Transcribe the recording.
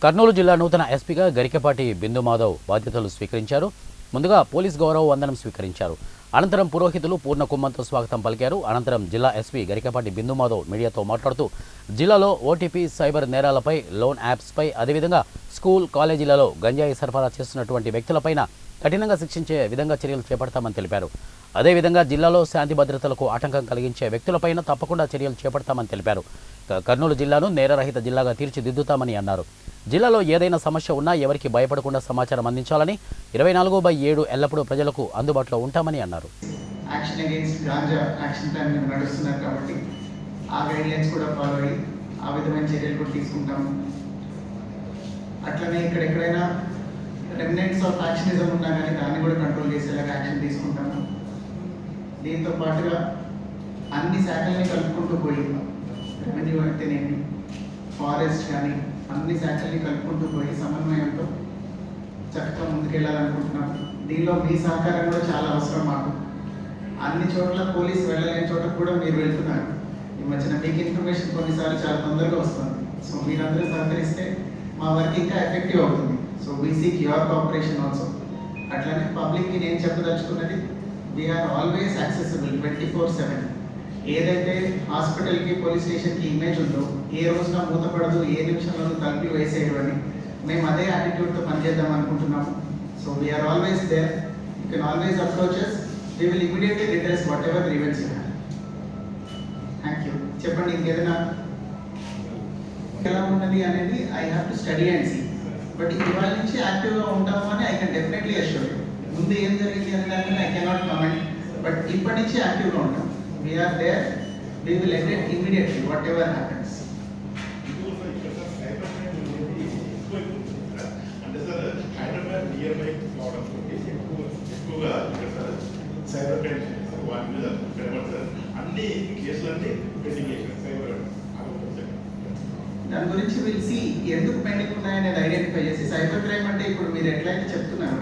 కర్నూలు జిల్లా నూతన ఎస్పీగా గరికపాటి బిందు మాధవ్ బాధ్యతలు స్వీకరించారు. ముందుగా పోలీస్ గౌరవ వందనం స్వీకరించారు. అనంతరం పురోహితులు పూర్ణ కుంభంతో స్వాగతం పలికారు. అనంతరం జిల్లా ఎస్పీ గరికపాటి బిందు మాధవ్ మీడియాతో మాట్లాడుతూ జిల్లాలో ఓటీపీ, సైబర్ నేరాలపై, లోన్ యాప్స్పై, అదేవిధంగా స్కూల్, కాలేజీలలో గంజాయి సరఫరా చేస్తున్నటువంటి వ్యక్తులపైన కఠినంగా శిక్షించే విధంగా చర్యలు చేపడతామని తెలిపారు. అదేవిధంగా జిల్లాలో శాంతి భద్రతలకు ఆటంకం కలిగించే వ్యక్తులపైన తప్పకుండా చర్యలు చేపడతామని తెలిపారు. కర్నూలు జిల్లాను నేరరహిత జిల్లాగా తీర్చిదిద్దుతామని అన్నారు. జిల్లాలో ఏదైనా సమస్య ఉన్నా ఎవరికి భయపడకుండా సమాచారం అందించాలని 24/7 ఎల్లప్పుడూ ప్రజలకు అందుబాటులో ఉంటామని అన్నారు. Action against ganja action plan మేము నడుస్తున్నారు కాబట్టి ఆ గైడ్లైన్స్ కూడా ఫాలో అయ్యి ఆ విధమైన చర్యలు కూడా తీసుకుంటాము. అట్లనే ఎక్కడెక్కడైనా రెమినెంట్స్ ఆఫ్ యాక్షనిజం ఉన్నా కానీ దాన్ని కూడా కంట్రోల్ చేసేలాగా యాక్షన్ తీసుకుంటాము. దీంతో పాటుగా అన్ని శాఖల్ని కలుపుకుంటూ పోయి రెవెన్యూ అయితేనేమి, ఫారెస్ట్ కానీ అన్ని శాఖల్ని కలుపుకుంటూ పోయి సమన్వయంతో చక్కగా ముందుకెళ్ళాలనుకుంటున్నాం. దీనిలో మీ సహకారం కూడా చాలా అవసరం మాకు. అన్ని చోట్ల పోలీసు వెళ్ళలేని చోట కూడా మీరు వెళ్తున్నారు. ఈ మధ్యన మీకు ఇన్ఫర్మేషన్ కొన్నిసార్లు చాలా తొందరగా వస్తుంది. సో మీరందరూ సహకరిస్తే మా వర్క్ ఇంకా ఎఫెక్టివ్ అవుతుంది. So we seek your cooperation also. అట్లనే పబ్లిక్కి నేను చెప్పదలుచుకున్నది, వీఆర్ ఆల్వేస్ యాక్సెసిబుల్ 24/7. ఏదైతే హాస్పిటల్కి, పోలీస్ స్టేషన్కి ఇమేజ్ ఉందో, ఏ రోజున మూతపడదు, ఏ నిమిషంలోనూ తలుపి వేసేయడం, మేము అదే యాటిట్యూడ్తో పనిచేద్దాం అనుకుంటున్నాము. So we are always there. You can always approaches. We will immediately redress whatever grievance you have. Thank you. చెప్పండి, ఇంకేదైనా ఎలా ఉన్నది అనేది I have to study and see. But ఇవాళ నుంచి యాక్టివ్గా ఉంటాము అని I can definitely assure you. ముందు ఏం జరిగింది అనే దాన్ని ఐ కెనాట్ కమెంట్. బట్ ఇప్పటి నుంచి యాక్టివ్గా ఉంటాం. We are there. We will end it immediately, whatever happens. దాని గురించి విల్ సీ ఎందుకు పెండింగ్ ఉన్నాయనేది ఐడెంటిఫై చేసి, సైబర్ క్రైమ్ అంటే ఇప్పుడు మీరు ఎట్లయితే చెప్తున్నారు